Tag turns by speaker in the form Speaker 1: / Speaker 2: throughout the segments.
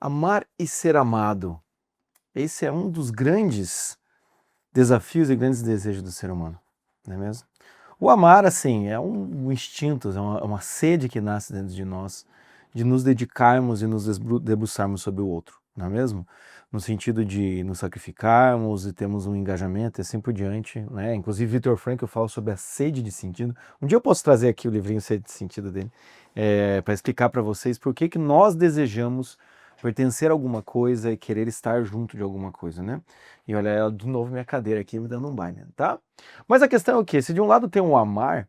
Speaker 1: Amar e ser amado. Esse é um dos grandes desafios e grandes desejos do ser humano, não é mesmo? O amar, assim, é um instinto, é uma sede que nasce dentro de nós, de nos dedicarmos e nos debruçarmos sobre o outro, não é mesmo? No sentido de nos sacrificarmos e termos um engajamento e assim por diante, né? Inclusive, Viktor Frankl fala sobre a sede de sentido. Um dia eu posso trazer aqui o livrinho Sede de Sentido dele, para explicar para vocês por que nós desejamos pertencer a alguma coisa e querer estar junto de alguma coisa, né? E olha, de novo minha cadeira aqui me dando um baile, tá? Mas a questão é o quê? Se de um lado tem o amar,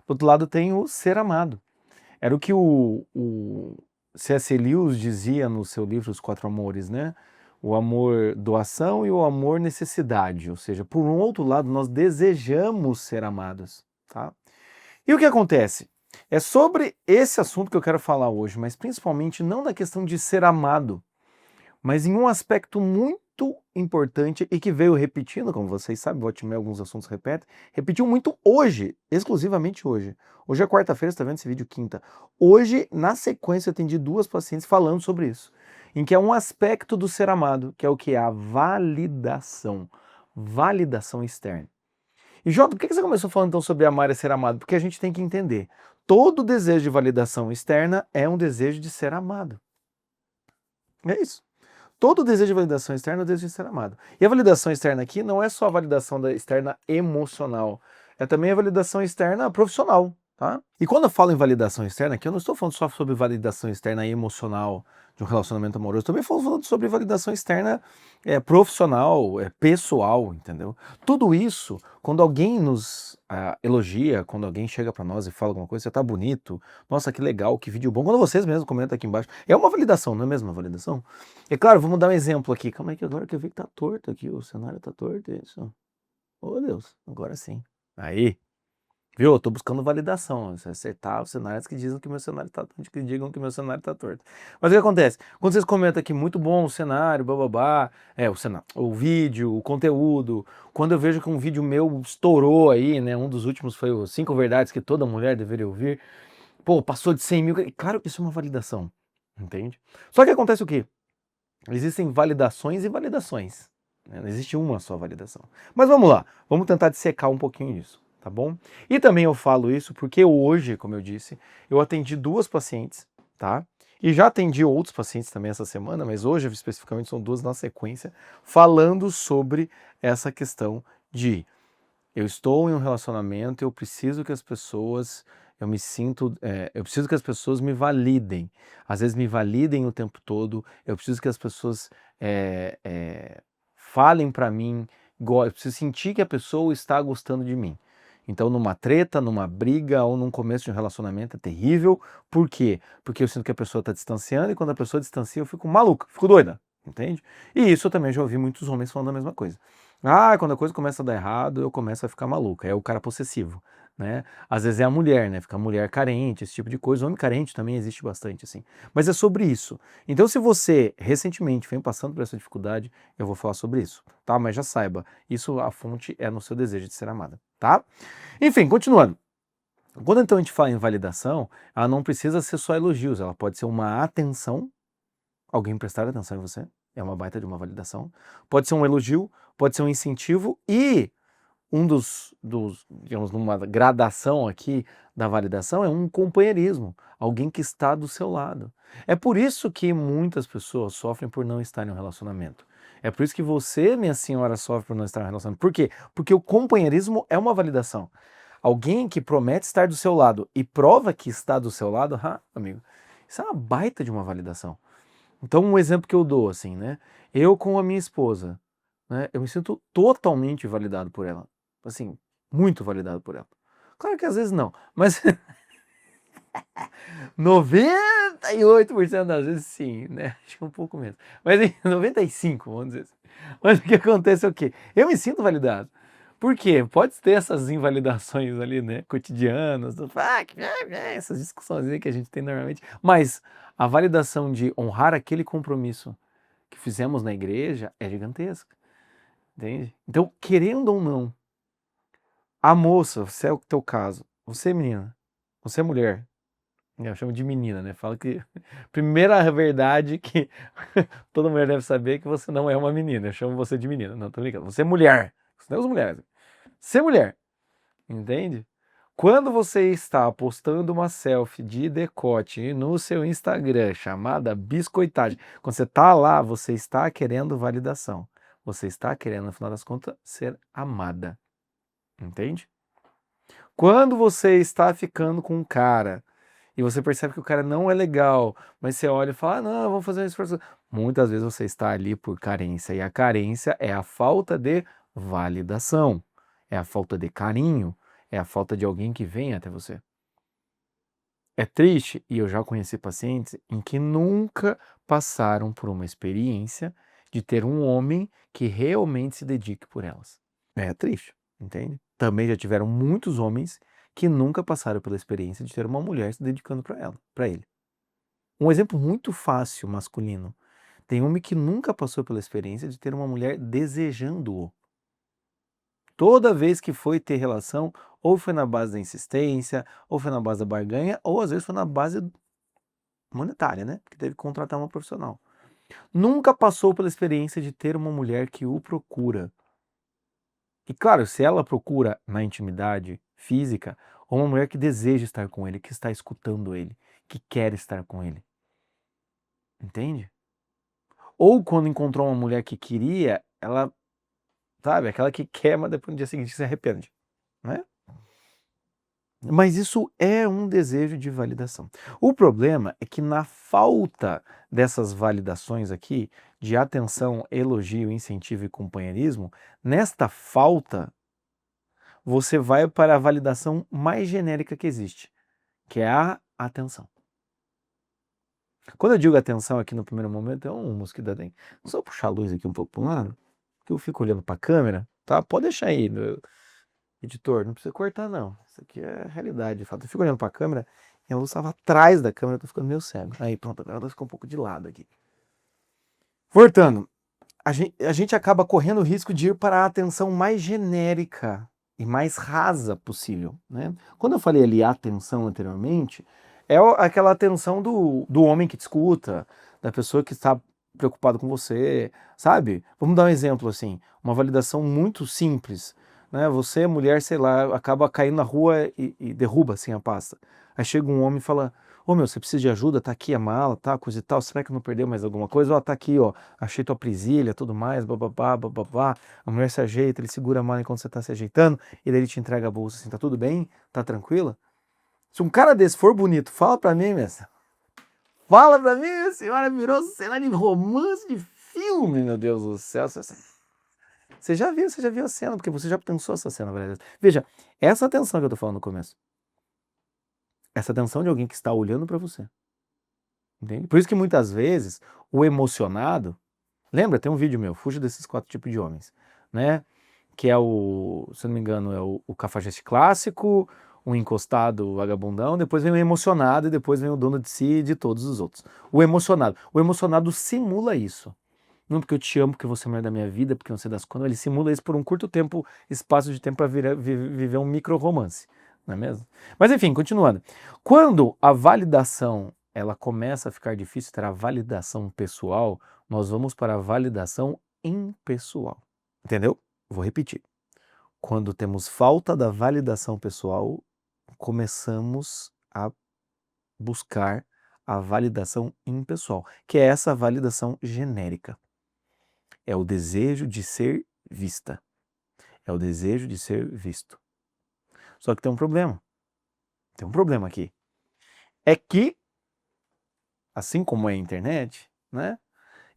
Speaker 1: do outro lado tem o ser amado. Era o que o C.S. Lewis dizia no seu livro Os Quatro Amores, né? O amor doação e o amor necessidade. Ou seja, por um outro lado, nós desejamos ser amados, tá? E o que acontece? É sobre esse assunto que eu quero falar hoje, mas principalmente não da questão de ser amado, mas em um aspecto muito importante e que veio repetindo, como vocês sabem, o Watchmen, alguns assuntos repetem, repetiu muito hoje, exclusivamente hoje. Hoje é quarta-feira, você está vendo esse vídeo quinta. Hoje, na sequência, eu atendi duas pacientes falando sobre isso, em que é um aspecto do ser amado, que é o que? A validação. Validação externa. E Jota, por que você começou falando então sobre amar e ser amado? Porque a gente tem que entender, todo desejo de validação externa é um desejo de ser amado. É isso. Todo desejo de validação externa é o desejo de ser amado. E a validação externa aqui não é só a validação externa emocional, é também a validação externa profissional, tá? E quando eu falo em validação externa aqui, eu não estou falando só sobre validação externa emocional de um relacionamento amoroso, eu também estou falando sobre validação externa profissional, pessoal, entendeu? Tudo isso, quando alguém nos elogia, quando alguém chega para nós e fala alguma coisa, você tá bonito, nossa, que legal, que vídeo bom, quando vocês mesmos comentam aqui embaixo, é uma validação, não é mesmo uma validação? É claro, vamos dar um exemplo aqui. Calma aí que agora que eu vi que tá torto aqui, o cenário tá torto, isso. Oh, Deus, agora sim. Aí, viu? Eu tô buscando validação, acertar os cenários que dizem que meu cenário tá torto, que digam que meu cenário tá torto. Mas o que acontece? Quando vocês comentam aqui, muito bom o cenário, bababá, o cenário, o vídeo, o conteúdo, quando eu vejo que um vídeo meu estourou aí, né? Um dos últimos foi os 5 verdades que toda mulher deveria ouvir. Pô, passou de 100 mil. Claro que isso é uma validação, entende? Só que acontece o quê? Existem validações e validações, né? Não existe uma só validação. Mas vamos lá, vamos tentar dissecar um pouquinho disso, tá bom? E também eu falo isso porque hoje, como eu disse, eu atendi duas pacientes, tá? E já atendi outros pacientes também essa semana, mas hoje especificamente são duas na sequência, falando sobre essa questão de eu estou em um relacionamento, eu preciso que as pessoas, eu me sinto, eu preciso que as pessoas me validem. Às vezes me validem o tempo todo, eu preciso que as pessoas falem para mim, eu preciso sentir que a pessoa está gostando de mim. Então, numa treta, numa briga ou num começo de um relacionamento é terrível. Por quê? Porque eu sinto que a pessoa está distanciando e quando a pessoa distancia eu fico maluca, fico doida, entende? E isso eu também já ouvi muitos homens falando a mesma coisa. Ah, quando a coisa começa a dar errado, eu começo a ficar maluca. É o cara possessivo, né? Às vezes é a mulher, né? Fica a mulher carente, esse tipo de coisa. O homem carente também existe bastante, assim. Mas é sobre isso. Então, se você recentemente vem passando por essa dificuldade, eu vou falar sobre isso, tá? Mas já saiba, isso a fonte é no seu desejo de ser amada, tá? Enfim, continuando. Quando então a gente fala em validação, ela não precisa ser só elogios, ela pode ser uma atenção, alguém prestar atenção em você, é uma baita de uma validação. Pode ser um elogio, pode ser um incentivo e um digamos, numa gradação aqui da validação é um companheirismo, alguém que está do seu lado. É por isso que muitas pessoas sofrem por não estar em um relacionamento. É por isso que você, minha senhora, sofre por não estar em um relacionamento. Por quê? Porque o companheirismo é uma validação. Alguém que promete estar do seu lado e prova que está do seu lado, amigo, isso é uma baita de uma validação. Então, um exemplo que eu dou, assim, né? Eu com a minha esposa, né? Eu me sinto totalmente validado por ela. Assim, muito validado por ela. Claro que às vezes não, mas 98% das vezes sim, né? Acho que é um pouco menos. Mas 95%, vamos dizer assim. Mas o que acontece é o quê? Eu me sinto validado. Por quê? Pode ter essas invalidações ali, né, cotidianas, essas discussões aí que a gente tem normalmente, mas a validação de honrar aquele compromisso que fizemos na igreja é gigantesca, entende? Então, querendo ou não, a moça, se é o teu caso, você menina, você mulher, Eu chamo de menina, né? Falo que primeira verdade que toda mulher deve saber é que você não é uma menina. Eu chamo você de menina. Não, tô brincando. Você é mulher. Você não é mulheres. Ser mulher. Entende? Quando você está postando uma selfie de decote no seu Instagram chamada biscoitagem, quando você está lá, você está querendo validação. Você está querendo, no final das contas, ser amada. Entende? Quando você está ficando com um cara e você percebe que o cara não é legal, mas você olha e fala, ah, não, vamos fazer um esforço. Muitas vezes você está ali por carência, e a carência é a falta de validação, é a falta de carinho, é a falta de alguém que vem até você. É triste, e eu já conheci pacientes em que nunca passaram por uma experiência de ter um homem que realmente se dedique por elas. É triste, entende? Também já tiveram muitos homens que nunca passaram pela experiência de ter uma mulher se dedicando para ela, para ele. Um exemplo muito fácil masculino. Tem homem que nunca passou pela experiência de ter uma mulher desejando-o. Toda vez que foi ter relação, ou foi na base da insistência, ou foi na base da barganha, ou às vezes foi na base monetária, né? Porque teve que contratar uma profissional. Nunca passou pela experiência de ter uma mulher que o procura. E claro, se ela procura na intimidade física, ou uma mulher que deseja estar com ele, que está escutando ele, que quer estar com ele. Entende? Ou quando encontrou uma mulher que queria, ela, sabe, aquela que quer, mas depois no dia seguinte se arrepende, né? Mas isso é um desejo de validação. O problema é que na falta dessas validações aqui, de atenção, elogio, incentivo e companheirismo, nesta falta, você vai para a validação mais genérica que existe, que é a atenção. Quando eu digo atenção aqui no primeiro momento, é um mosquito da dengue. Só puxar a luz aqui um pouco para o lado, que eu fico olhando para a câmera, tá? Pode deixar aí, meu editor, não precisa cortar não. Isso aqui é realidade, de fato. Eu fico olhando para a câmera e a luz estava atrás da câmera, eu tô ficando meio cego. Aí pronto, agora a luz ficou um pouco de lado aqui. Voltando, a gente acaba correndo o risco de ir para a atenção mais genérica e mais rasa possível, né? Quando eu falei ali atenção anteriormente, é aquela atenção do homem que te escuta, da pessoa que está preocupado com você, sabe? Vamos dar um exemplo assim, uma validação muito simples, né? Você, mulher, sei lá, acaba caindo na rua e derruba assim a pasta. Aí chega um homem e fala: ô meu, você precisa de ajuda? Tá aqui a mala, tá, coisa e tal, será que não perdeu mais alguma coisa? Ó, tá aqui, ó, achei tua presilha, tudo mais, bababá, bababá. A mulher se ajeita, ele segura a mala enquanto você tá se ajeitando, e daí ele te entrega a bolsa assim, tá tudo bem? Tá tranquila? Se um cara desse for bonito, fala pra mim, mestre. Fala pra mim, a senhora virou cena de romance de filme, meu Deus do céu. Você já viu a cena, porque você já pensou essa cena, velho. Veja, essa atenção que eu tô falando no começo. Essa atenção de alguém que está olhando pra você. Entende? Por isso que muitas vezes o emocionado, lembra, tem um vídeo meu, Fuja desses 4 tipos de homens, né? Que é o, se eu não me engano, é o cafajeste clássico, o encostado vagabundão, depois vem o emocionado e depois vem o dono de si e de todos os outros. O emocionado simula isso. Não porque eu te amo, porque você é a mulher da minha vida, porque não sei das quando, ele simula isso por um curto tempo, espaço de tempo para viver um micro romance, não é mesmo? Mas enfim, continuando. Quando a validação ela começa a ficar difícil ter a validação pessoal, nós vamos para a validação impessoal. Entendeu? Vou repetir. Quando temos falta da validação pessoal, começamos a buscar a validação impessoal, que é essa validação genérica. É o desejo de ser vista. É o desejo de ser visto. Só que tem um problema. Tem um problema aqui. É que, assim como é a internet, né?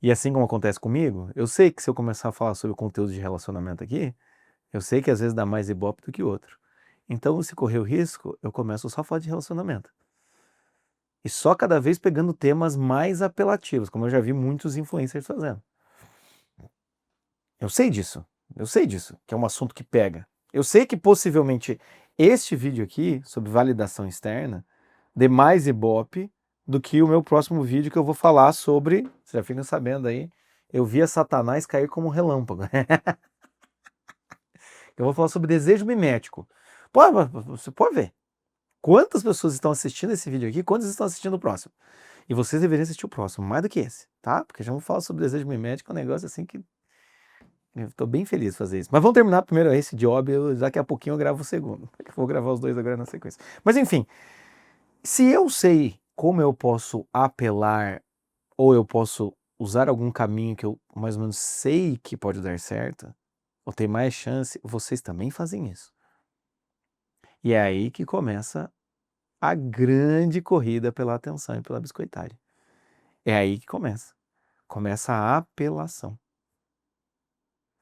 Speaker 1: E assim como acontece comigo, eu sei que se eu começar a falar sobre conteúdo de relacionamento aqui, eu sei que às vezes dá mais ibope do que outro. Então, se correr o risco, eu começo só a falar de relacionamento. E só cada vez pegando temas mais apelativos, como eu já vi muitos influencers fazendo. Eu sei disso, que é um assunto que pega. Eu sei que possivelmente este vídeo aqui, sobre validação externa, dê mais ibope do que o meu próximo vídeo que eu vou falar sobre, você já fica sabendo aí, eu via Satanás cair como um relâmpago. Eu vou falar sobre desejo mimético. Você pode ver. Quantas pessoas estão assistindo esse vídeo aqui? Quantas estão assistindo o próximo? E vocês deveriam assistir o próximo, mais do que esse, tá? Porque já vamos falar sobre desejo mimético, é um negócio assim que eu tô bem feliz de fazer isso. Mas vamos terminar primeiro esse job, daqui a pouquinho eu gravo o segundo. Eu vou gravar os dois agora na sequência. Mas enfim, se eu sei como eu posso apelar ou eu posso usar algum caminho que eu mais ou menos sei que pode dar certo, ou ter mais chance, vocês também fazem isso. E é aí que começa a grande corrida pela atenção e pela biscoitagem. É aí que começa. Começa a apelação.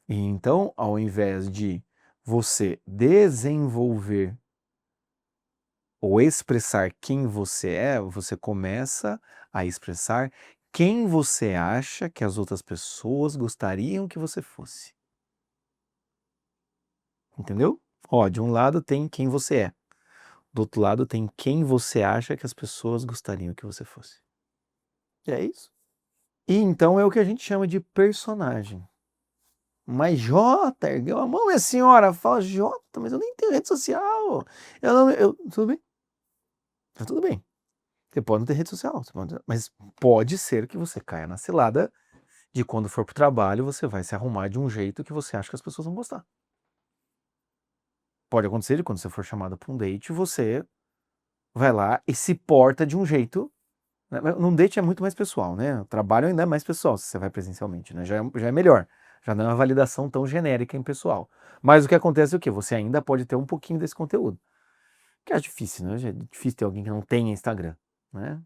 Speaker 1: E então, ao invés de você desenvolver ou expressar quem você é, você começa a expressar quem você acha que as outras pessoas gostariam que você fosse. Entendeu? Ó, de um lado tem quem você é. Do outro lado tem quem você acha que as pessoas gostariam que você fosse. E é isso. E então é o que a gente chama de personagem. Mas Jota, ergueu a mão, minha senhora, fala, Jota, mas eu nem tenho rede social. Tudo bem? Tá tudo bem. Você pode não ter rede social, mas pode ser que você caia na cilada de quando for pro trabalho, você vai se arrumar de um jeito que você acha que as pessoas vão gostar. Pode acontecer de quando você for chamado para um date, você vai lá e se porta de um jeito. Né? Num date é muito mais pessoal, né? O trabalho ainda é mais pessoal se você vai presencialmente, né? Já é melhor. Já não é uma validação tão genérica em pessoal. Mas o que acontece é o quê? Você ainda pode ter um pouquinho desse conteúdo. Que é difícil, né? É difícil ter alguém que não tenha Instagram, né?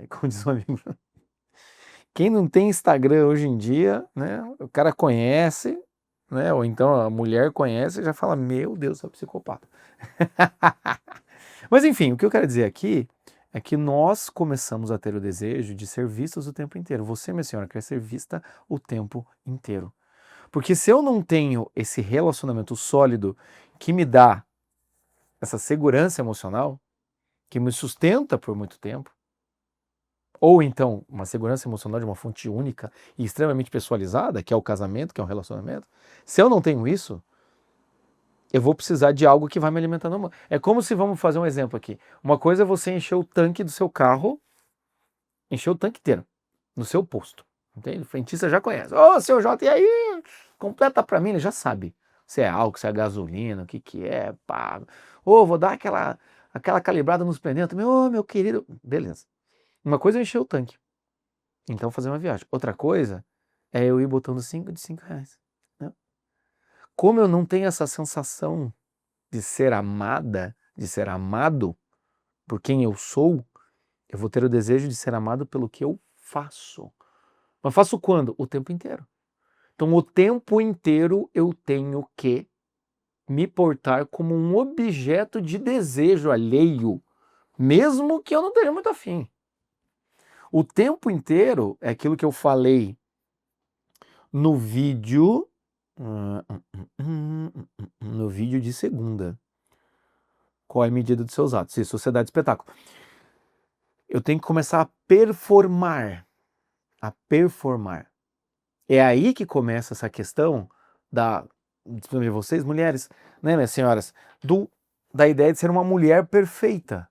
Speaker 1: Como diz um amigo. Quem não tem Instagram hoje em dia, né? O cara conhece, né? Ou então a mulher conhece e já fala, meu Deus, é psicopata. Mas enfim, o que eu quero dizer aqui é que nós começamos a ter o desejo de ser vistos o tempo inteiro. Você, minha senhora, quer ser vista o tempo inteiro. Porque se eu não tenho esse relacionamento sólido que me dá essa segurança emocional, que me sustenta por muito tempo, ou então uma segurança emocional de uma fonte única e extremamente pessoalizada, que é o casamento, que é um relacionamento, se eu não tenho isso, eu vou precisar de algo que vai me alimentando. É como se, vamos fazer um exemplo aqui. Uma coisa é você encher o tanque do seu carro, encher o tanque inteiro, no seu posto. Entende? O frentista já conhece. Ô, seu Jota, e aí? Completa pra mim, ele já sabe. Se é álcool, se é gasolina, o que que é, pá. Ô, vou dar aquela calibrada nos pneus também. Ô, meu querido. Beleza. Uma coisa é encher o tanque. Então fazer uma viagem. Outra coisa é eu ir botando 5 de 5 reais. Né? Como eu não tenho essa sensação de ser amada, de ser amado por quem eu sou, eu vou ter o desejo de ser amado pelo que eu faço. Mas faço quando? O tempo inteiro. Então, o tempo inteiro eu tenho que me portar como um objeto de desejo alheio, mesmo que eu não esteja muito afim. O tempo inteiro é aquilo que eu falei no vídeo. No vídeo de segunda. Qual é a medida dos seus atos? Isso, sociedade de espetáculo. Eu tenho que começar a performar. A performar. É aí que começa essa questão de vocês, mulheres, né, minhas senhoras, da ideia de ser uma mulher perfeita.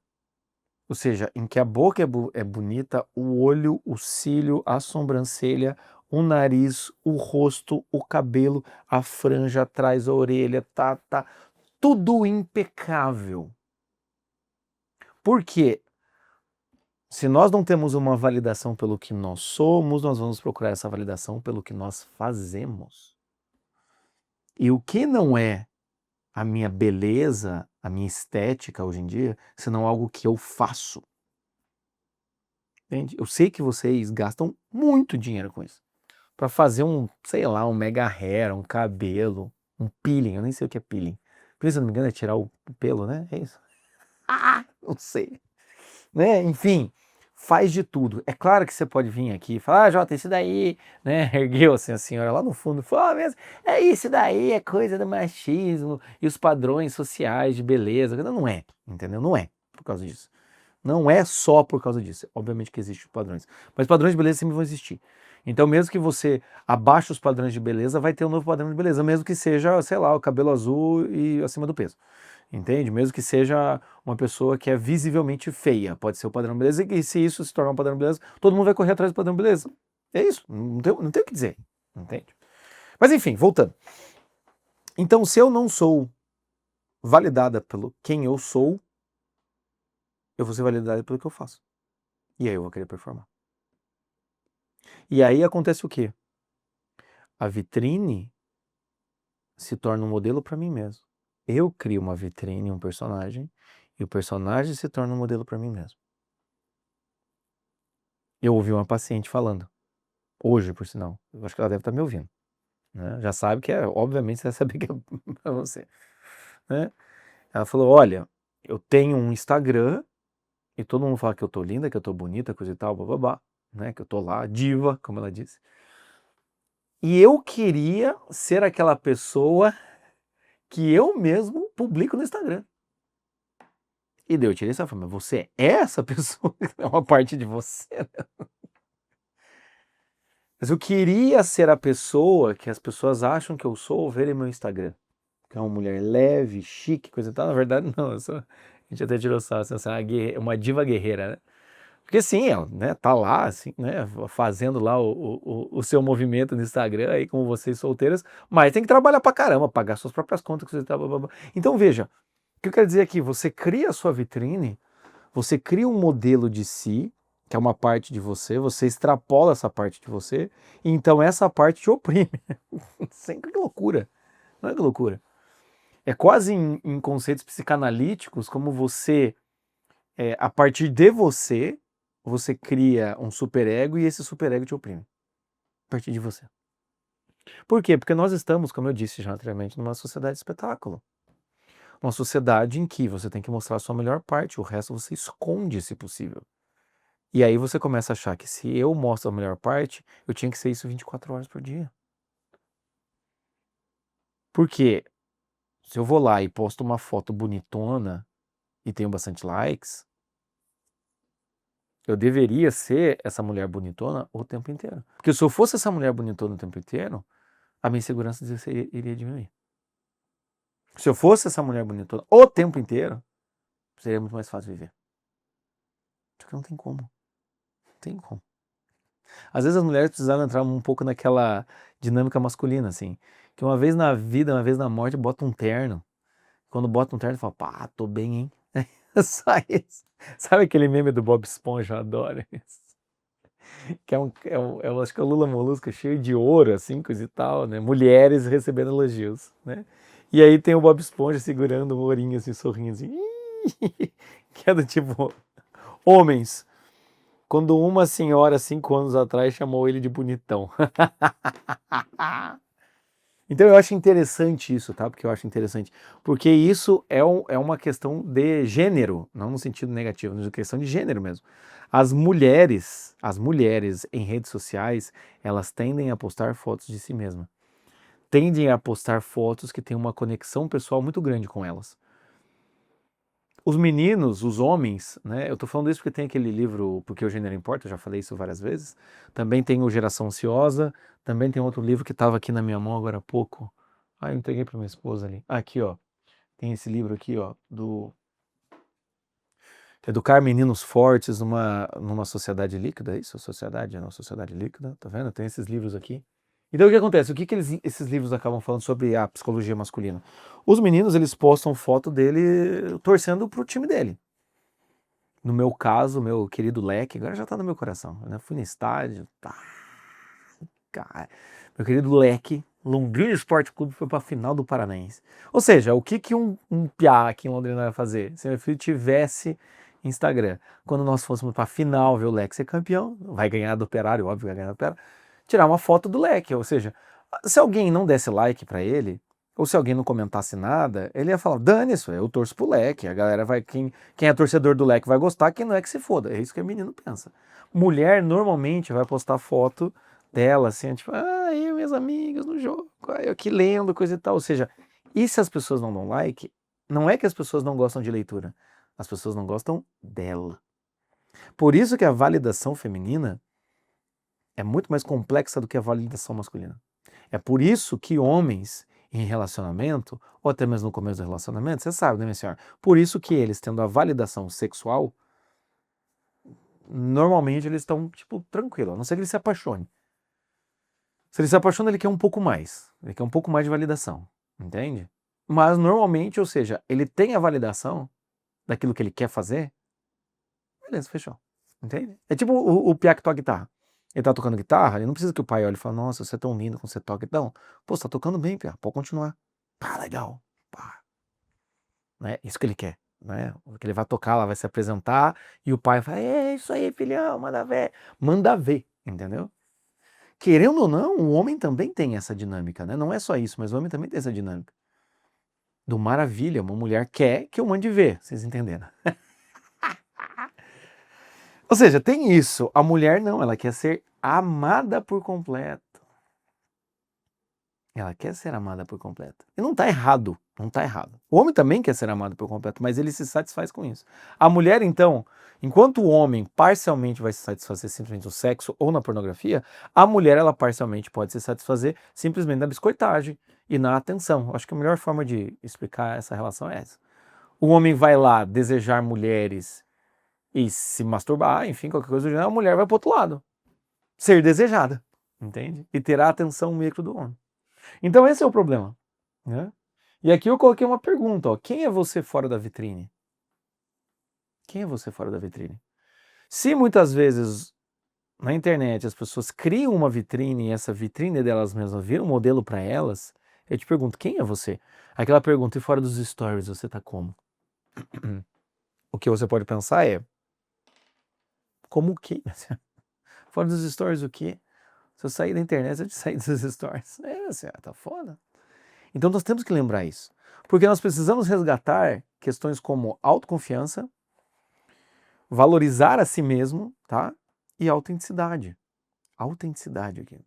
Speaker 1: Ou seja, em que a boca é bonita, o olho, o cílio, a sobrancelha, o nariz, o rosto, o cabelo, a franja atrás, a orelha, tá, tudo impecável. Por quê? Se nós não temos uma validação pelo que nós somos, nós vamos procurar essa validação pelo que nós fazemos. E o que não é a minha beleza, a minha estética hoje em dia, senão algo que eu faço? Entende? Eu sei que vocês gastam muito dinheiro com isso. Para fazer sei lá, um mega hair, um cabelo, um peeling, eu nem sei o que é peeling. Peeling, se não me engano, é tirar o pelo, né? É isso. Não sei. Né? Enfim, faz de tudo. É claro que você pode vir aqui e falar, Jota, esse daí, né? Ergueu assim a senhora lá no fundo, falou, mesmo, é isso daí, é coisa do machismo e os padrões sociais de beleza. Não é, entendeu? Não é por causa disso. Não é só por causa disso. Obviamente que existem padrões, mas padrões de beleza sempre vão existir. Então, mesmo que você abaixe os padrões de beleza, vai ter um novo padrão de beleza, mesmo que seja, sei lá, o cabelo azul e acima do peso. Entende? Mesmo que seja uma pessoa que é visivelmente feia, pode ser o padrão beleza, e se isso se tornar um padrão beleza, todo mundo vai correr atrás do padrão beleza. É isso, não tem o que dizer, entende? Mas enfim, voltando. Então, se eu não sou validada pelo quem eu sou, eu vou ser validada pelo que eu faço. E aí eu vou querer performar. E aí acontece o quê? A vitrine se torna um modelo para mim mesmo. Eu crio uma vitrine, um personagem, e o personagem se torna um modelo para mim mesmo. Eu ouvi uma paciente falando, hoje, por sinal, eu acho que ela deve estar me ouvindo, né? Já sabe que obviamente você vai saber que é para você, né? Ela falou, olha, eu tenho um Instagram e todo mundo fala que eu tô linda, que eu tô bonita, coisa e tal, bababá, né? Que eu tô lá, diva, como ela disse. E eu queria ser aquela pessoa que eu mesmo publico no Instagram. E daí eu tirei essa forma, mas você é essa pessoa? É uma parte de você, né? Mas eu queria ser a pessoa que as pessoas acham que eu sou ao verem meu Instagram. Que é uma mulher leve, chique, coisa e tal. Na verdade, não, a gente até tirou sarro, assim, uma diva guerreira, né? Porque sim, ela, né, tá lá, assim, né, fazendo lá o seu movimento no Instagram aí, como vocês solteiras, mas tem que trabalhar pra caramba, pagar suas próprias contas, coisa e tal, blá, blá, blá. Então veja, o que eu quero dizer aqui, você cria a sua vitrine, você cria um modelo de si, que é uma parte de você, você extrapola essa parte de você, e então essa parte te oprime. Que loucura, não é que loucura? É quase em conceitos psicanalíticos, como você, a partir de você, você cria um superego e esse superego te oprime. A partir de você. Por quê? Porque nós estamos, como eu disse já anteriormente, numa sociedade de espetáculo. Uma sociedade em que você tem que mostrar a sua melhor parte, o resto você esconde, se possível. E aí você começa a achar que se eu mostro a melhor parte, eu tinha que ser isso 24 horas por dia. Porque se eu vou lá e posto uma foto bonitona e tenho bastante likes, eu deveria ser essa mulher bonitona o tempo inteiro. Porque se eu fosse essa mulher bonitona o tempo inteiro, a minha insegurança iria diminuir. Se eu fosse essa mulher bonitona o tempo inteiro, seria muito mais fácil viver. Só que não tem como. Não tem como. Às vezes as mulheres precisavam entrar um pouco naquela dinâmica masculina, assim. Que uma vez na vida, uma vez na morte, bota um terno. Quando bota um terno, fala, pá, tô bem, hein? Só isso. Sabe aquele meme do Bob Esponja? Eu adoro isso. Que eu acho que é o Lula Molusco cheio de ouro, assim, coisa e tal, né? Mulheres recebendo elogios, né? E aí tem o Bob Esponja segurando um ourinho, assim, sorrindo, assim. Que é do tipo, homens, quando uma senhora, 5 anos atrás, chamou ele de bonitão. Então eu acho interessante isso, tá? Porque eu acho interessante. Porque isso é uma questão de gênero, não no sentido negativo, mas uma questão de gênero mesmo. As mulheres em redes sociais, elas tendem a postar fotos de si mesmas. Tendem a postar fotos que têm uma conexão pessoal muito grande com elas. Os meninos, os homens, né? Eu tô falando isso porque tem aquele livro Porque o Gênero Importa, eu já falei isso várias vezes. Também tem o Geração Ansiosa, também tem outro livro que estava aqui na minha mão agora há pouco. Ah, eu entreguei para minha esposa ali. Aqui, ó. Tem esse livro aqui, ó, do Educar Meninos Fortes numa sociedade líquida, é isso? Sociedade, é uma sociedade líquida, tá vendo? Tem esses livros aqui. Então o que acontece? O que esses livros acabam falando sobre a psicologia masculina? Os meninos, eles postam foto dele torcendo pro time dele. No meu caso, meu querido Leque, agora já tá no meu coração. Eu fui no estádio, tá. Cara, meu querido Leque, Londrina Esporte Clube foi pra final do Paranaense. Ou seja, o que um piá aqui em Londrina vai fazer? Se meu filho tivesse Instagram, quando nós fôssemos pra final ver o Leque ser campeão, vai ganhar do Operário, óbvio, vai ganhar do Operário, tirar uma foto do Leque. Ou seja, se alguém não desse like pra ele, ou se alguém não comentasse nada, ele ia falar, dane-se, eu torço pro Leque, a galera vai, quem é torcedor do Leque vai gostar, quem não é que se foda. É isso que o menino pensa. Mulher normalmente vai postar foto dela, assim, tipo, eu e minhas amigas no jogo, eu aqui lendo, coisa e tal. Ou seja, e se as pessoas não dão like, não é que as pessoas não gostam de leitura, as pessoas não gostam dela. Por isso que a validação feminina é muito mais complexa do que a validação masculina. É por isso que homens em relacionamento, ou até mesmo no começo do relacionamento, você sabe, né, minha senhora? Por isso que eles, tendo a validação sexual, normalmente eles estão, tipo, tranquilos, a não ser que ele se apaixone. Se ele se apaixona, ele quer um pouco mais. Ele quer um pouco mais de validação, entende? Mas normalmente, ou seja, ele tem a validação daquilo que ele quer fazer, beleza, fechou. Entende? É tipo o piá que toca guitarra. Ele tá tocando guitarra, ele não precisa que o pai olhe e fale, nossa, você é tão lindo quando você toca. Não, pô, você tá tocando bem, piá, pode continuar. Pá, legal. Pá. Né? Isso que ele quer. Né? Que ele vai tocar, lá vai se apresentar, e o pai fala, é isso aí, filhão, manda ver. Manda ver, entendeu? Querendo ou não, o homem também tem essa dinâmica, né? Não é só isso, mas o homem também tem essa dinâmica. Do maravilha, uma mulher quer que eu mande ver, vocês entenderam? Ou seja, tem isso. A mulher não, ela quer ser amada por completo. Ela quer ser amada por completo. E não tá errado, não tá errado. O homem também quer ser amado por completo, mas ele se satisfaz com isso. A mulher, então, enquanto o homem parcialmente vai se satisfazer simplesmente no sexo ou na pornografia, a mulher, ela parcialmente pode se satisfazer simplesmente na biscoitagem e na atenção. Acho que a melhor forma de explicar essa relação é essa. O homem vai lá desejar mulheres e se masturbar, enfim, qualquer coisa do gênero, a mulher vai pro outro lado. Ser desejada, entende? E terá a atenção micro do homem. Então esse é o problema, né? E aqui eu coloquei uma pergunta, ó. Quem é você fora da vitrine? Quem é você fora da vitrine? Se muitas vezes na internet as pessoas criam uma vitrine e essa vitrine delas mesmas vira um modelo para elas, eu te pergunto, quem é você? Aquela pergunta, e fora dos stories você tá como? O que você pode pensar é, como o quê? Fora dos stories o quê? Se eu sair da internet, eu te sair dos stories. É, assim, tá foda. Então nós temos que lembrar isso. Porque nós precisamos resgatar questões como autoconfiança, valorizar a si mesmo, tá? E autenticidade. Autenticidade aqui.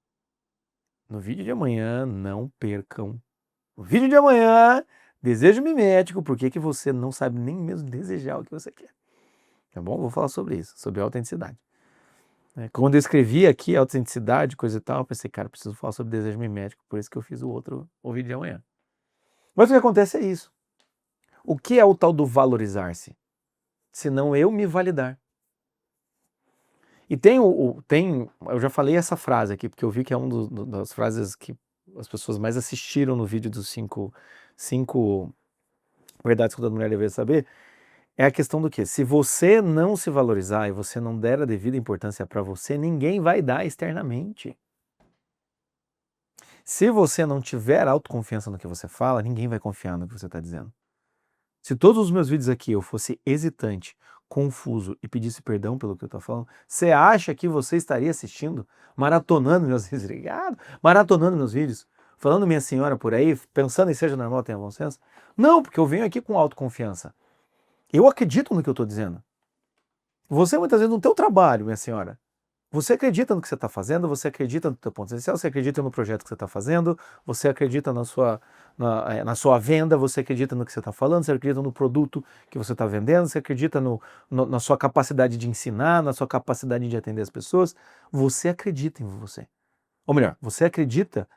Speaker 1: No vídeo de amanhã, não percam. No vídeo de amanhã, desejo mimético, por que você não sabe nem mesmo desejar o que você quer. Tá bom? Vou falar sobre isso, sobre autenticidade. Quando eu escrevi aqui autenticidade, coisa e tal, eu pensei, cara, preciso falar sobre desejo mimético, por isso que eu fiz o vídeo de amanhã. Mas o que acontece é isso. O que é o tal do valorizar-se? Senão eu me validar. E eu já falei essa frase aqui, porque eu vi que é uma das frases que as pessoas mais assistiram no vídeo dos cinco verdades que toda mulher deveria saber, é a questão do quê? Se você não se valorizar e você não der a devida importância para você, ninguém vai dar externamente. Se você não tiver autoconfiança no que você fala, ninguém vai confiar no que você está dizendo. Se todos os meus vídeos aqui eu fosse hesitante, confuso e pedisse perdão pelo que eu estou falando, você acha que você estaria assistindo, maratonando meus vídeos, obrigado, maratonando meus vídeos, falando minha senhora por aí, pensando em seja normal, tenha bom senso? Não, porque eu venho aqui com autoconfiança. Eu acredito no que eu estou dizendo. Você muitas vezes no teu trabalho, minha senhora, você acredita no que você está fazendo, você acredita no teu potencial, você acredita no projeto que você está fazendo, você acredita na sua venda, você acredita no que você está falando, você acredita no produto que você está vendendo, você acredita na sua capacidade de ensinar, na sua capacidade de atender as pessoas, você acredita em você. Ou melhor, você acredita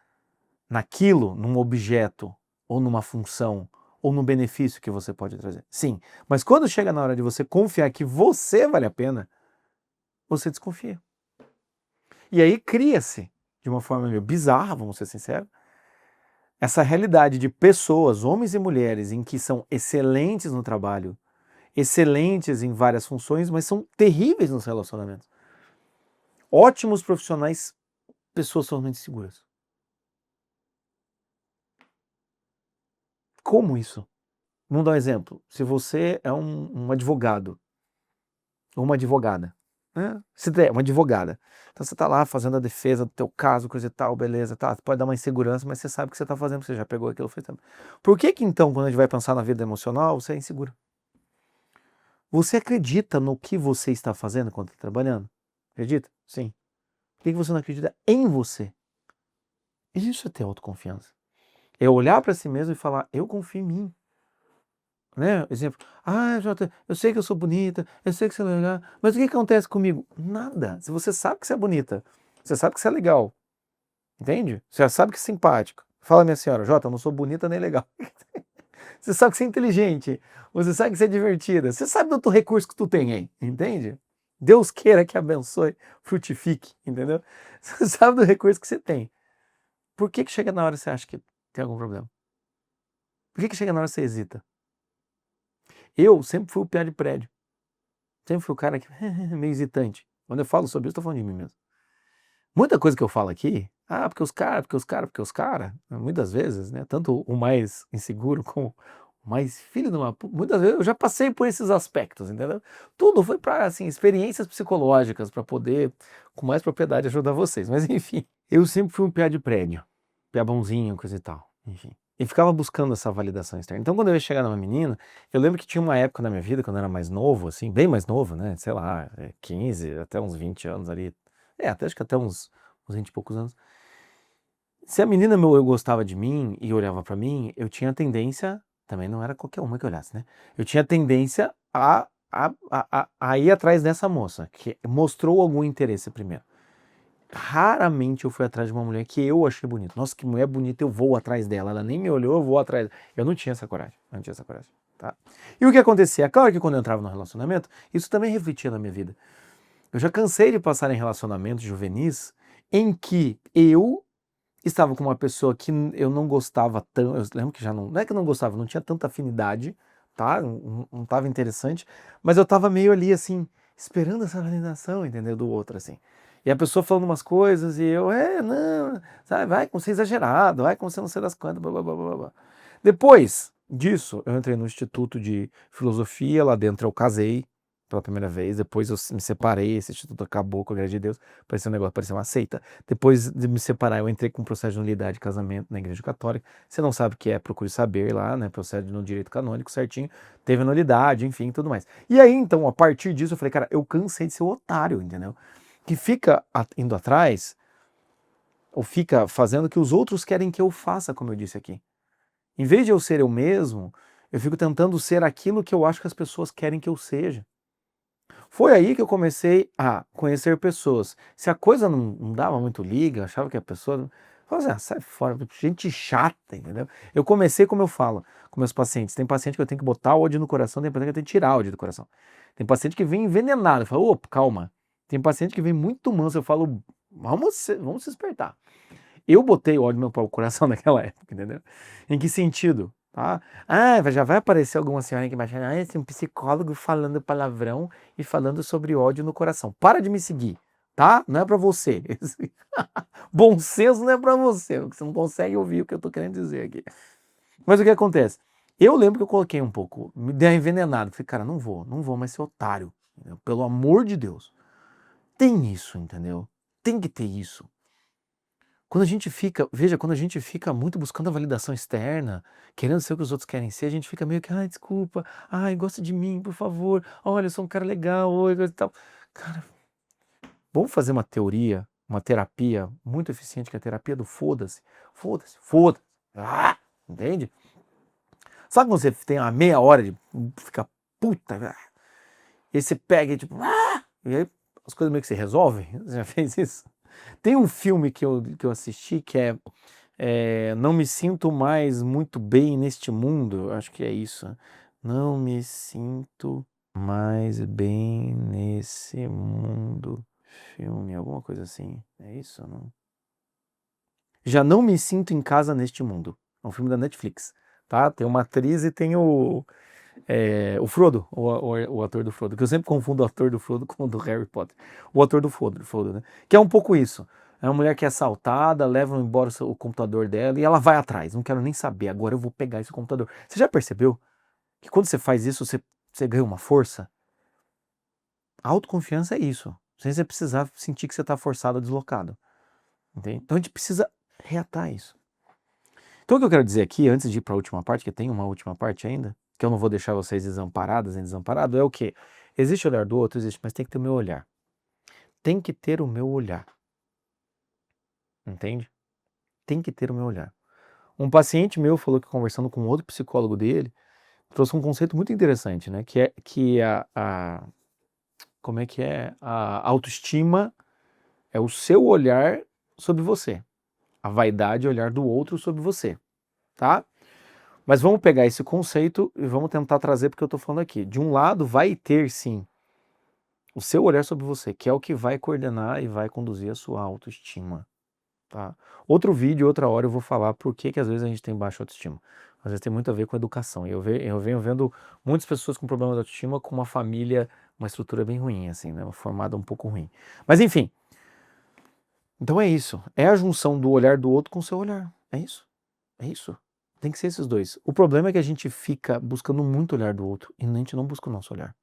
Speaker 1: naquilo, num objeto, ou numa função, ou no benefício que você pode trazer. Sim, mas quando chega na hora de você confiar que você vale a pena, você desconfia. E aí cria-se, de uma forma meio bizarra, vamos ser sinceros, essa realidade de pessoas, homens e mulheres, em que são excelentes no trabalho, excelentes em várias funções, mas são terríveis nos relacionamentos. Ótimos profissionais, pessoas totalmente seguras. Como isso? Vamos dar um exemplo. Se você é um advogado, ou uma advogada, né? Se é uma advogada, então você está lá fazendo a defesa do teu caso, coisa e tal, beleza, tá? Pode dar uma insegurança, mas você sabe o que você está fazendo, você já pegou aquilo, fez também. Por que então, quando a gente vai pensar na vida emocional, você é inseguro? Você acredita no que você está fazendo quando está trabalhando? Acredita? Sim. Por que você não acredita em você? Isso é ter autoconfiança. É olhar para si mesmo e falar, eu confio em mim. Né? Exemplo, Jota, eu sei que eu sou bonita, eu sei que você é legal, mas o que acontece comigo? Nada. Se você sabe que você é bonita, você sabe que você é legal, entende? Você já sabe que é simpático, Fala, minha senhora, Jota, eu não sou bonita nem legal. Você sabe que você é inteligente, você sabe que você é divertida, você sabe do outro recurso que tu tem aí, entende? Deus queira que abençoe, frutifique, entendeu? Você sabe do recurso que você tem. Por que que chega na hora você acha que tem algum problema? Por que que chega na hora você hesita? Eu sempre fui o piá de prédio. Sempre fui o cara que meio hesitante. Quando eu falo sobre isso, eu tô falando de mim mesmo. Muita coisa que eu falo aqui, porque os caras, porque os caras, porque os caras, muitas vezes, né? Tanto o mais inseguro como o mais filho de uma. Muitas vezes eu já passei por esses aspectos, entendeu? Tudo foi para assim, experiências psicológicas, para poder, com mais propriedade, ajudar vocês. Mas enfim, eu sempre fui um piá de prédio, piá bonzinho, coisa e tal. Enfim. E ficava buscando essa validação externa. Então, quando eu ia chegar numa menina, eu lembro que tinha uma época na minha vida, quando eu era mais novo, assim, bem mais novo, né? Sei lá, 15 até uns 20 anos ali. Até acho que até uns 20 e poucos anos. Se a menina eu gostava de mim e olhava pra mim, eu tinha tendência, também não era qualquer uma que olhasse, né? Eu tinha tendência a ir atrás dessa moça, que mostrou algum interesse primeiro. Raramente eu fui atrás de uma mulher que eu achei bonita. Nossa, que mulher bonita, eu vou atrás dela. Ela nem me olhou, eu vou atrás. Eu não tinha essa coragem. Não tinha essa coragem. Tá? E o que acontecia? Claro que quando eu entrava no relacionamento, isso também refletia na minha vida. Eu já cansei de passar em relacionamentos juvenis em que eu estava com uma pessoa que eu não gostava tanto. Eu lembro que já não. Não é que eu não gostava, não tinha tanta afinidade, tá? Não estava interessante, mas eu estava meio ali assim, esperando essa validação, entendeu? Do outro, assim. E a pessoa falando umas coisas e eu, não, sabe, vai como ser exagerado, vai como ser não sei das quantas, blá blá blá blá blá. Depois disso, eu entrei no Instituto de Filosofia, lá dentro eu casei pela primeira vez, depois eu me separei, esse instituto acabou, com a graça de Deus, parecia um negócio, parecia uma seita. Depois de me separar, eu entrei com um processo de nulidade de casamento na Igreja Católica. Você não sabe o que é, procure saber lá, né? Processo no direito canônico certinho. Teve nulidade, enfim, tudo mais. E aí, então, a partir disso, eu falei, cara, eu cansei de ser o otário, entendeu? Que fica indo atrás, ou fica fazendo o que os outros querem que eu faça, como eu disse aqui. Em vez de eu ser eu mesmo, eu fico tentando ser aquilo que eu acho que as pessoas querem que eu seja. Foi aí que eu comecei a conhecer pessoas. Se a coisa não dava muito liga, eu achava que a pessoa. Falava assim, sai fora, gente chata, entendeu? Eu comecei, como eu falo, com meus pacientes. Tem paciente que eu tenho que botar ódio no coração, tem paciente que eu tenho que tirar ódio do coração. Tem paciente que vem envenenado, eu falo, opa, calma. Tem paciente que vem muito manso, eu falo, vamos se espertar. Eu botei ódio no meu coração naquela época, entendeu? Em que sentido? Tá? Já vai aparecer alguma senhora que vai achar, esse é um psicólogo falando palavrão e falando sobre ódio no coração. Para de me seguir, tá? Não é pra você. Bom senso não é pra você, porque você não consegue ouvir o que eu tô querendo dizer aqui. Mas o que acontece? Eu lembro que eu coloquei um pouco, me dei envenenado. Falei, cara, não vou mais ser otário. Entendeu? Pelo amor de Deus. Tem isso, entendeu? Tem que ter isso. Quando a gente fica, veja, quando a gente fica muito buscando a validação externa, querendo ser o que os outros querem ser, a gente fica meio que, desculpa, gosta de mim, por favor, olha, eu sou um cara legal, oi, coisa e tal. Cara, vamos fazer uma teoria, uma terapia muito eficiente, que é a terapia do foda-se. Foda-se, foda-se. Entende? Sabe quando você tem uma meia hora de ficar puta, e aí você pega e tipo, e aí as coisas meio que se resolvem? Você já fez isso? Tem um filme que eu assisti que Não Me Sinto Mais Muito Bem Neste Mundo, eu acho que é isso. Não me sinto mais bem nesse mundo. Filme, alguma coisa assim. É isso, não? Já não me sinto em casa neste mundo. É um filme da Netflix, tá? Tem uma atriz e tem o Frodo, o ator do Frodo, que eu sempre confundo o ator do Frodo com o do Harry Potter. O ator do Frodo, né? Que é um pouco isso. É uma mulher que é assaltada, levam embora o computador dela e ela vai atrás. Não quero nem saber, agora eu vou pegar esse computador. Você já percebeu que quando você faz isso, você ganha uma força? A autoconfiança é isso. Sem você precisar sentir que você está forçado ou deslocado. Entende? Então a gente precisa reatar isso. Então o que eu quero dizer aqui, antes de ir para a última parte, que tem uma última parte ainda, que eu não vou deixar vocês desamparadas nem desamparados, é o quê? Existe o olhar do outro, existe, mas tem que ter o meu olhar. Tem que ter o meu olhar. Entende? Tem que ter o meu olhar. Um paciente meu falou que conversando com outro psicólogo dele, trouxe um conceito muito interessante, né? Que como é que é? A autoestima é o seu olhar sobre você. A vaidade é o olhar do outro sobre você, tá? Mas vamos pegar esse conceito e vamos tentar trazer porque eu estou falando aqui. De um lado vai ter, sim, o seu olhar sobre você, que é o que vai coordenar e vai conduzir a sua autoestima, tá? Outro vídeo, outra hora eu vou falar por que às vezes a gente tem baixa autoestima. Às vezes tem muito a ver com educação. E eu venho vendo muitas pessoas com problema de autoestima com uma família, uma estrutura bem ruim, assim, né? Uma formada um pouco ruim. Mas enfim, então é isso. É a junção do olhar do outro com o seu olhar. É isso. É isso. Tem que ser esses dois. O problema é que a gente fica buscando muito o olhar do outro e a gente não busca o nosso olhar.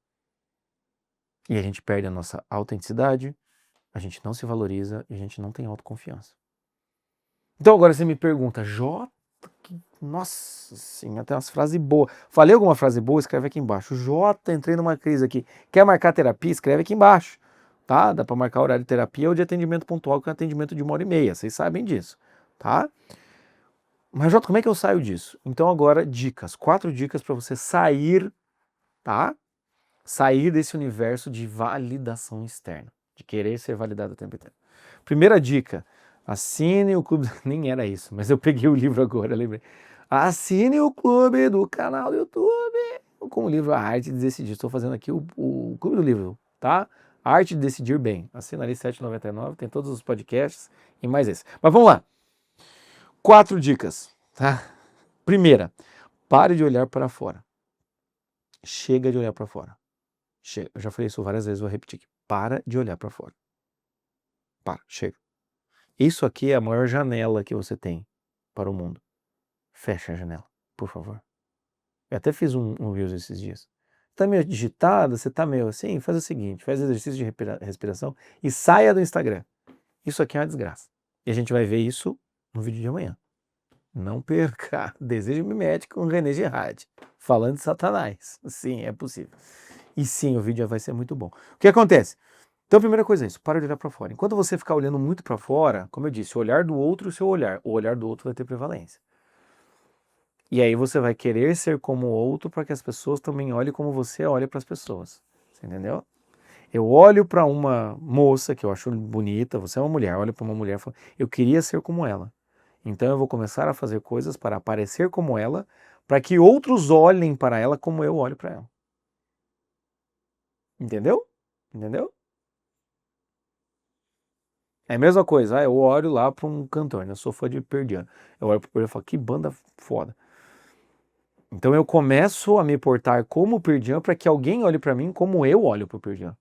Speaker 1: E a gente perde a nossa autenticidade, a gente não se valoriza e a gente não tem autoconfiança. Então agora você me pergunta, Jota, nossa senhora, tem umas frases boas. Falei alguma frase boa? Escreve aqui embaixo. Jota, entrei numa crise aqui. Quer marcar terapia? Escreve aqui embaixo. Tá? Dá para marcar horário de terapia ou de atendimento pontual, que é atendimento de 1h30. Vocês sabem disso, tá? Mas, Jota, como é que eu saio disso? Então agora, dicas. 4 dicas para você sair, tá? Sair desse universo de validação externa. De querer ser validado o tempo inteiro. Primeira dica. Assine o clube... Nem era isso, mas eu peguei o livro agora, lembrei. Assine o clube do canal do YouTube com o livro A Arte de Decidir. Estou fazendo aqui o clube do livro, tá? A Arte de Decidir Bem. Assina ali R$7,99, tem todos os podcasts e mais esse. Mas vamos lá. 4 dicas, tá? Primeira, pare de olhar para fora. Chega de olhar para fora. Chega. Eu já falei isso várias vezes, vou repetir aqui. Para de olhar para fora. Para, chega. Isso aqui é a maior janela que você tem para o mundo. Fecha a janela, por favor. Eu até fiz um Reels esses dias. Tá meio digitada, você tá meio assim, faz o seguinte, faz exercício de respiração e saia do Instagram. Isso aqui é uma desgraça. E a gente vai ver isso no vídeo de amanhã. Não perca. Desejo mimético com René Girardi, falando de Satanás. Sim, é possível. E sim, o vídeo vai ser muito bom. O que acontece? Então, a primeira coisa é isso, para de olhar para fora. Enquanto você ficar olhando muito para fora, como eu disse, o olhar do outro e o seu olhar. O olhar do outro vai ter prevalência. E aí você vai querer ser como o outro para que as pessoas também olhem como você olha para as pessoas. Você entendeu? Eu olho para uma moça que eu acho bonita, você é uma mulher, olho para uma mulher e falo, eu queria ser como ela. Então eu vou começar a fazer coisas para aparecer como ela, para que outros olhem para ela como eu olho para ela. Entendeu? Entendeu? É a mesma coisa, eu olho lá para um cantor, né? Eu sou fã de Pearl Jam. Eu olho para o Pearl Jam e falo, que banda foda. Então eu começo a me portar como Pearl Jam para que alguém olhe para mim como eu olho para o Pearl Jam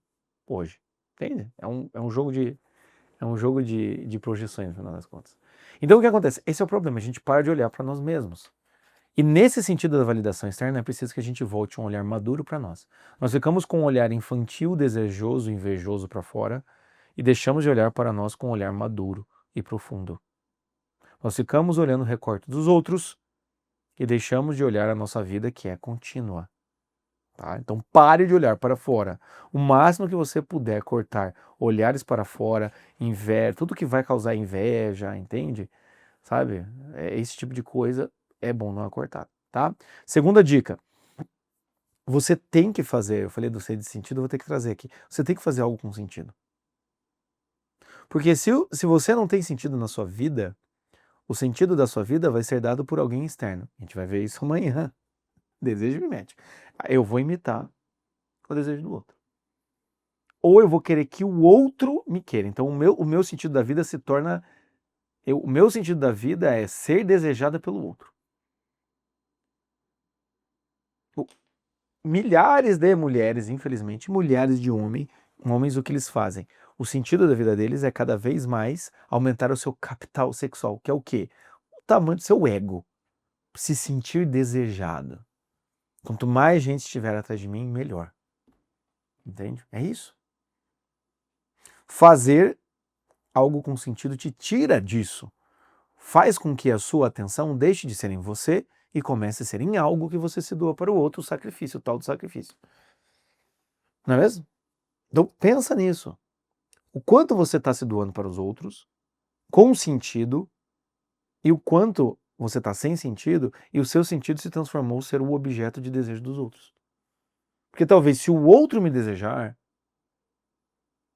Speaker 1: hoje. Entende? É um jogo de projeções, no final das contas. Então o que acontece? Esse é o problema, a gente para de olhar para nós mesmos. E nesse sentido da validação externa, é preciso que a gente volte um olhar maduro para nós. Nós ficamos com um olhar infantil, desejoso, invejoso para fora e deixamos de olhar para nós com um olhar maduro e profundo. Nós ficamos olhando o recorte dos outros e deixamos de olhar a nossa vida, que é contínua. Tá? Então pare de olhar para fora. O máximo que você puder cortar olhares para fora, inveja, tudo que vai causar inveja, entende? Sabe? Esse tipo de coisa é bom não cortar, tá? Segunda dica. Você tem que fazer, eu falei do ser de sentido, eu vou ter que trazer aqui. Você tem que fazer algo com sentido. Porque se você não tem sentido na sua vida, o sentido da sua vida vai ser dado por alguém externo. A gente vai ver isso amanhã. Desejo mimético. Eu vou imitar o desejo do outro. Ou eu vou querer que o outro me queira. Então o meu sentido da vida se torna... o meu sentido da vida é ser desejada pelo outro. Milhares de mulheres, infelizmente, milhares de homens, o que eles fazem? O sentido da vida deles é cada vez mais aumentar o seu capital sexual, que é o quê? O tamanho do seu ego. Se sentir desejado. Quanto mais gente estiver atrás de mim, melhor. Entende? É isso. Fazer algo com sentido te tira disso. Faz com que a sua atenção deixe de ser em você e comece a ser em algo que você se doa para o outro, o sacrifício, o tal do sacrifício. Não é mesmo? Então pensa nisso. O quanto você está se doando para os outros, com sentido, e o quanto você está sem sentido, e o seu sentido se transformou ser o objeto de desejo dos outros. Porque talvez se o outro me desejar,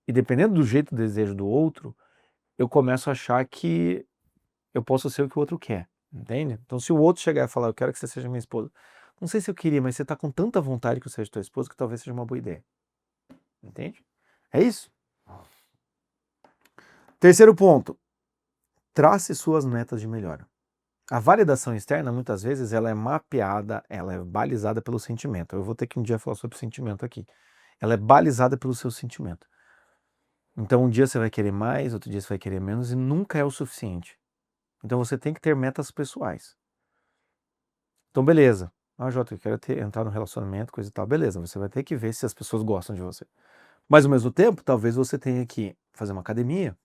Speaker 1: e dependendo do jeito do desejo do outro, eu começo a achar que eu posso ser o que o outro quer, entende? Então se o outro chegar e falar, eu quero que você seja minha esposa, não sei se eu queria, mas você tá com tanta vontade que eu seja tua esposa que talvez seja uma boa ideia, entende? É isso. Terceiro ponto, trace suas metas de melhora. A validação externa, muitas vezes, ela é mapeada, ela é balizada pelo sentimento. Eu vou ter que um dia falar sobre sentimento aqui. Ela é balizada pelo seu sentimento. Então, um dia você vai querer mais, outro dia você vai querer menos e nunca é o suficiente. Então, você tem que ter metas pessoais. Então, beleza. Ah, Jota, eu quero entrar no relacionamento, coisa e tal. Beleza, você vai ter que ver se as pessoas gostam de você. Mas, ao mesmo tempo, talvez você tenha que fazer uma academia,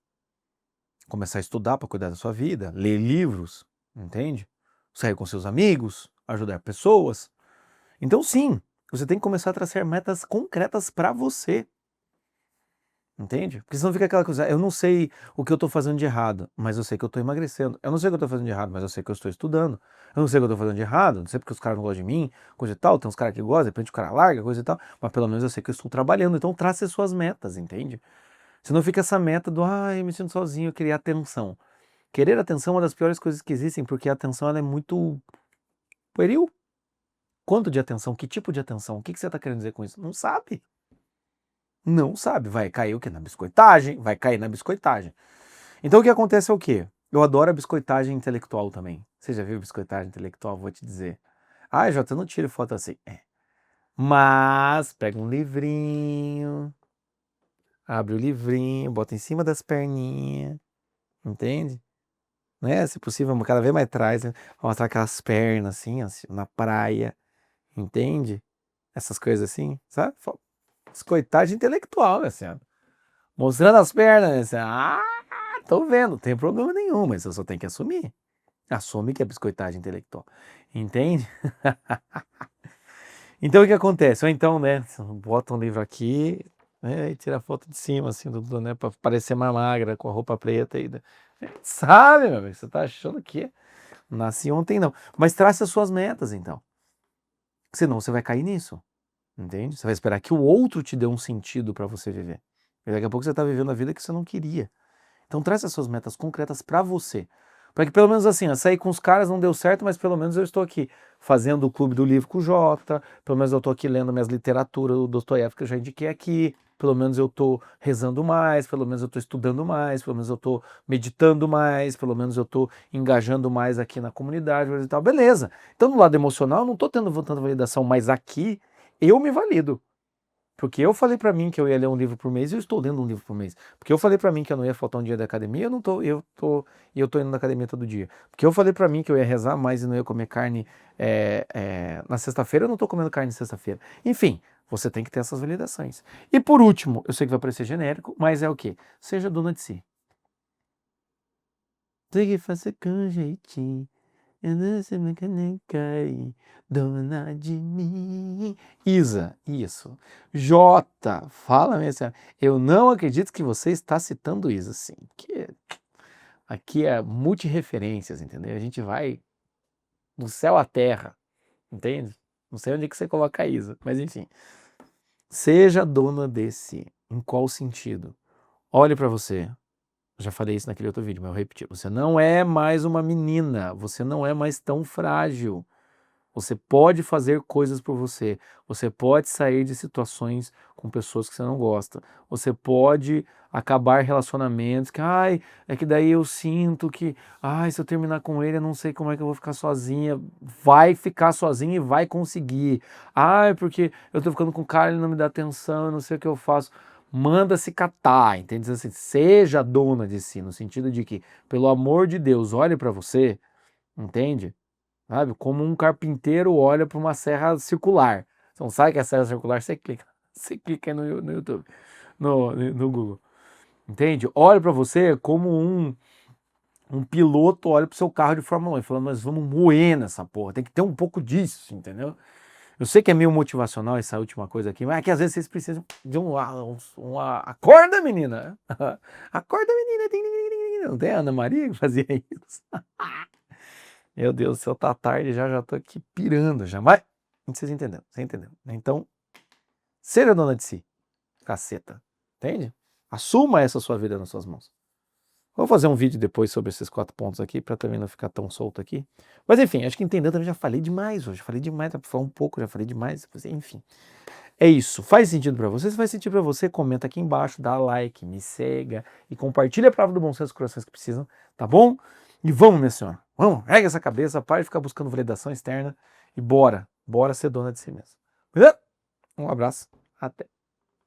Speaker 1: começar a estudar para cuidar da sua vida, ler livros, entende? Sair com seus amigos, ajudar pessoas. Então, sim, você tem que começar a traçar metas concretas para você. Entende? Porque senão fica aquela coisa, eu não sei o que eu estou fazendo de errado, mas eu sei que eu estou emagrecendo. Eu não sei o que eu estou fazendo de errado, mas eu sei que eu estou estudando. Eu não sei o que eu estou fazendo de errado, não sei porque os caras não gostam de mim, coisa e tal. Tem uns caras que gostam, de repente o cara larga, coisa e tal. Mas pelo menos eu sei que eu estou trabalhando. Então trace as suas metas, entende? Senão fica essa meta do, eu me sinto sozinho, eu queria atenção. Querer atenção é uma das piores coisas que existem, porque a atenção ela é muito pueril. Quanto de atenção? Que tipo de atenção? O que você está querendo dizer com isso? Não sabe. Não sabe. Vai cair o quê? Na biscoitagem. Vai cair na biscoitagem. Então o que acontece é o quê? Eu adoro a biscoitagem intelectual também. Você já viu biscoitagem intelectual? Vou te dizer. Ah, Jota, eu não tiro foto assim. É. Mas pega um livrinho, abre o livrinho, bota em cima das perninhas, entende? Né? Se possível, cada vez mais atrás, né? Mostrar aquelas pernas assim, na praia, entende? Essas coisas assim, sabe? Biscoitagem intelectual, minha senhora. Mostrando as pernas, minha senhora. Tô vendo, não tem problema nenhum, mas eu só tenho que assumir. Assume que é biscoitagem intelectual. Entende? Então o que acontece? Ou então, né, bota um livro aqui, né, e tira a foto de cima, assim, né, pra parecer mais magra, com a roupa preta e sabe, meu amigo, você tá achando que nasci ontem, não. Mas trace as suas metas, então. Senão você vai cair nisso, entende? Você vai esperar que o outro te dê um sentido para você viver. E daqui a pouco você tá vivendo a vida que você não queria. Então trace as suas metas concretas para você. Para que pelo menos assim, sair com os caras não deu certo, mas pelo menos eu estou aqui fazendo o Clube do Livro com o Jota, pelo menos eu estou aqui lendo minhas literaturas, o Dostoiévski que eu já indiquei aqui, pelo menos eu estou rezando mais, pelo menos eu estou estudando mais, pelo menos eu estou meditando mais, pelo menos eu estou engajando mais aqui na comunidade e tal. Beleza. Então no lado emocional eu não estou tendo tanta validação, mas aqui eu me valido. Porque eu falei pra mim que eu ia ler um livro por mês e eu estou lendo um livro por mês. Porque eu falei pra mim que eu não ia faltar um dia da academia, eu tô indo na academia todo dia. Porque eu falei pra mim que eu ia rezar mais e não ia comer carne na sexta-feira, eu não tô comendo carne sexta-feira. Enfim, você tem que ter essas validações. E por último, eu sei que vai parecer genérico, mas é o quê? Seja dona de si. Tem que fazer com jeitinho. Eu não sei me cair, dona de mim. Isa, isso. Jota, fala minha senhora. Eu não acredito que você está citando Isa, assim. Aqui é multireferências, entendeu? A gente vai do céu à terra, entende? Não sei onde é que você coloca a Isa, mas enfim. Seja dona desse. Em qual sentido? Olhe para você. Já falei isso naquele outro vídeo, mas eu repeti. Você não é mais uma menina. Você não é mais tão frágil. Você pode fazer coisas por você. Você pode sair de situações com pessoas que você não gosta. Você pode acabar relacionamentos que, é que daí eu sinto que, se eu terminar com ele, eu não sei como é que eu vou ficar sozinha. Vai ficar sozinha e vai conseguir. Porque eu tô ficando com o cara, ele não me dá atenção, eu não sei o que eu faço. Manda se catar, entende? Assim, seja dona de si, no sentido de que, pelo amor de Deus, olhe para você, entende? Sabe? Como um carpinteiro olha para uma serra circular. Você não sabe que é serra circular, você clica aí no YouTube, no Google. Entende? Olha para você como um piloto olha para o seu carro de Fórmula 1 e fala, nós vamos moer nessa porra, tem que ter um pouco disso, entendeu? Eu sei que é meio motivacional essa última coisa aqui, mas é que às vezes vocês precisam de uma acorda, menina! Acorda, menina! Não tem a Ana Maria que fazia isso? Meu Deus, o céu tá tarde, já tô aqui pirando já. Mas, vocês entenderam, você entendeu? Então, seja dona de si, caceta. Entende? Assuma essa sua vida nas suas mãos. Vou fazer um vídeo depois sobre esses 4 pontos aqui, para também não ficar tão solto aqui. Mas enfim, acho que entendeu, também já falei demais hoje. Falei demais, dá pra falar um pouco, já falei demais. Enfim, é isso. Faz sentido para você? Se faz sentido para você, comenta aqui embaixo, dá like, me siga e compartilha a palavra do bom senso com os corações que precisam, tá bom? E vamos, minha senhora. Vamos, rega essa cabeça, para de ficar buscando validação externa e bora ser dona de si mesmo. Beleza? Um abraço, até.